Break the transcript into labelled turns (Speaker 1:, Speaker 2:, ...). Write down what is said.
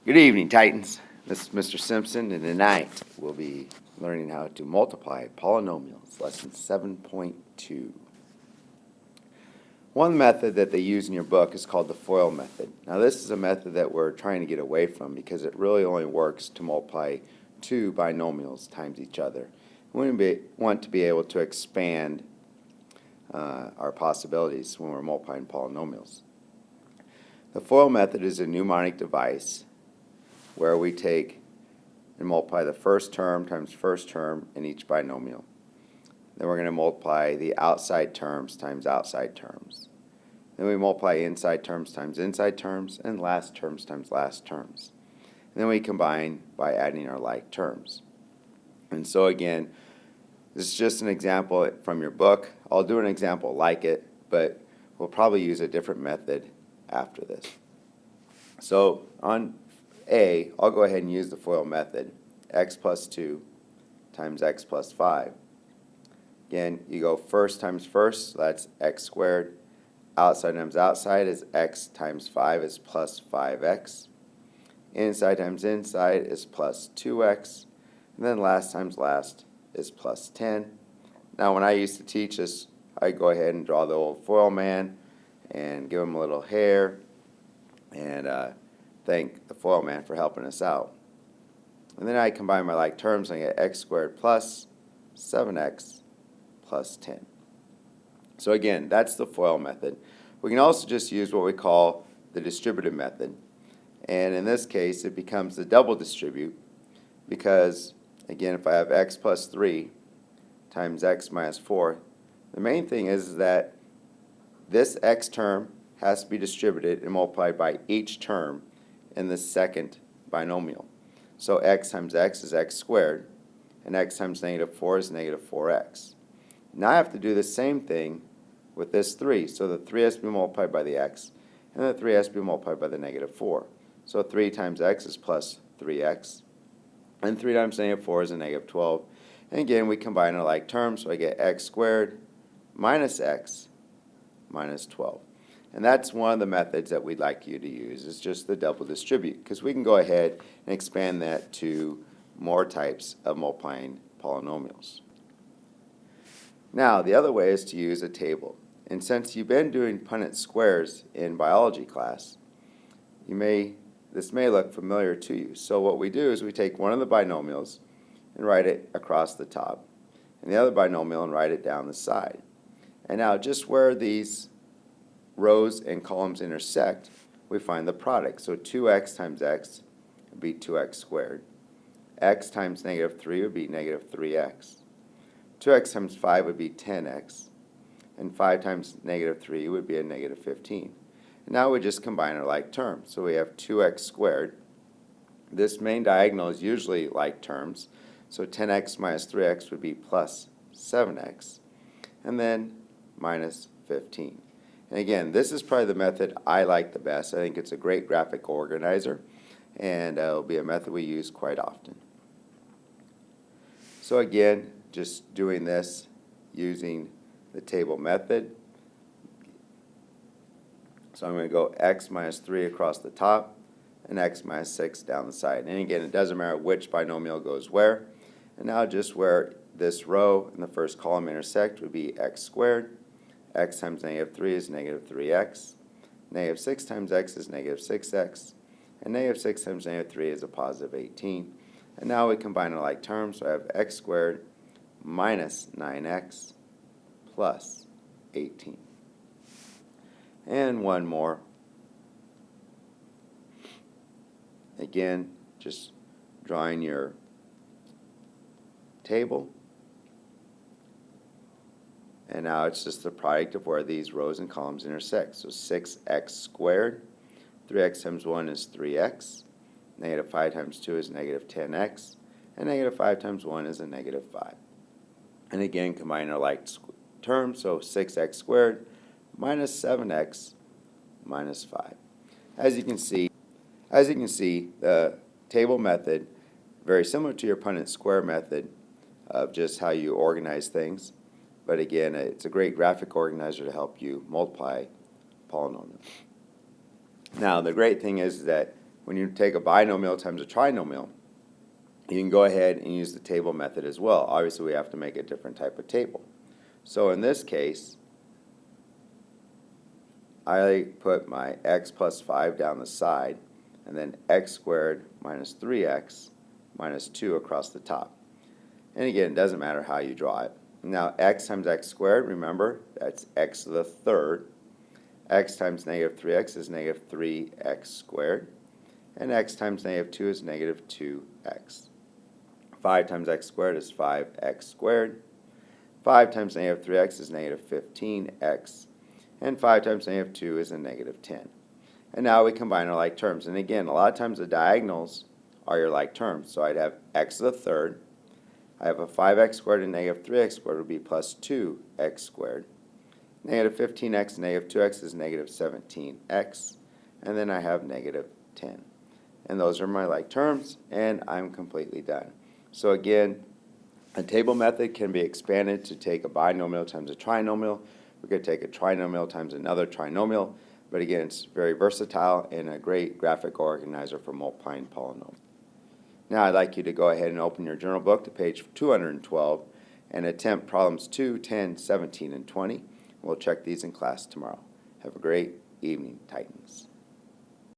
Speaker 1: Good evening, Titans. This is Mr. Simpson, and tonight we'll be learning how to multiply polynomials, lesson 7.2. One method that they use in your book is called the FOIL method. Now, this is a method that we're trying to get away from because it really only works to multiply two binomials times each other. We want to be able to expand our possibilities when we're multiplying polynomials. The FOIL method is a mnemonic device where we take and multiply the first term times first term in each binomial. Then we're going to multiply the outside terms times outside terms. Then we multiply inside terms times inside terms, and last terms times last terms. And then we combine by adding our like terms. And so again, this is just an example from your book. I'll do an example like it, but we'll probably use a different method after this. So on A, I'll go ahead and use the FOIL method. X plus 2 times x plus 5. Again, you go first times first, so that's x squared. Outside times outside is x times 5 is plus 5x. Inside times inside is plus 2x. And then last times last is plus 10. Now when I used to teach this, I'd go ahead and draw the old FOIL man and give him a little hair and thank the FOIL man for helping us out. And then I combine my like terms and I get x squared plus 7x plus 10. So again, that's the FOIL method. We can also just use what we call the distributive method. And in this case, it becomes the double distribute because, again, if I have x plus 3 times x minus 4, the main thing is that this x term has to be distributed and multiplied by each term in the second binomial. So x times x is x squared, and x times negative 4 is negative 4x. Now I have to do the same thing with this 3. So the 3 has to be multiplied by the x, and the 3 has to be multiplied by the negative 4. So 3 times x is plus 3x, and 3 times negative 4 is a negative 12. And again, we combine our like terms, so I get x squared minus x minus 12. And that's one of the methods that we'd like you to use, is just the double distribute, because we can go ahead and expand that to more types of multiplying polynomials. Now, the other way is to use a table. And since you've been doing Punnett squares in biology class, this may look familiar to you. So what we do is we take one of the binomials and write it across the top, and the other binomial and write it down the side. And now just where these rows and columns intersect, we find the product. So 2x times x would be 2x squared. X times negative 3 would be negative 3x. 2x times 5 would be 10x. And 5 times negative 3 would be a negative 15. And now we just combine our like terms. So we have 2x squared. This main diagonal is usually like terms. So 10x minus 3x would be plus 7x. And then minus 15. And again, this is probably the method I like the best. I think it's a great graphic organizer, and it'll be a method we use quite often. So again, just doing this using the table method. So I'm going to go x minus 3 across the top and x minus 6 down the side. And again, it doesn't matter which binomial goes where. And now just where this row and the first column intersect would be x squared. X times negative 3 is negative 3x. Negative 6 times x is negative 6x. And negative 6 times negative 3 is a positive 18. And now we combine our like terms. So I have x squared minus 9x plus 18. And one more. Again, just drawing your table. And now it's just the product of where these rows and columns intersect. So 6x squared, 3x times 1 is 3x, negative 5 times 2 is negative 10x, and negative 5 times 1 is a negative 5. And again, combine our like terms, so 6x squared minus 7x minus 5. As you can see, the table method, very similar to your Punnett square method of just how you organize things. But again, it's a great graphic organizer to help you multiply polynomials. Now, the great thing is that when you take a binomial times a trinomial, you can go ahead and use the table method as well. Obviously, we have to make a different type of table. So in this case, I put my x plus 5 down the side, and then x squared minus 3x minus 2 across the top. And again, it doesn't matter how you draw it. Now, x times x squared, remember, that's x to the third. X times negative 3x is negative 3x squared. And x times negative 2 is negative 2x. 5 times x squared is 5x squared. 5 times negative 3x is negative 15x. And 5 times negative 2 is a negative 10. And now we combine our like terms. And again, a lot of times the diagonals are your like terms. So I'd have x to the third. I have a 5x squared and negative 3x squared would be plus 2x squared. Negative 15x and negative 2x is negative 17x. And then I have negative 10. And those are my like terms, and I'm completely done. So again, a table method can be expanded to take a binomial times a trinomial. We could take a trinomial times another trinomial. But again, it's very versatile and a great graphic organizer for multiplying polynomials. Now I'd like you to go ahead and open your journal book to page 212 and attempt problems 2, 10, 17, and 20. We'll check these in class tomorrow. Have a great evening, Titans.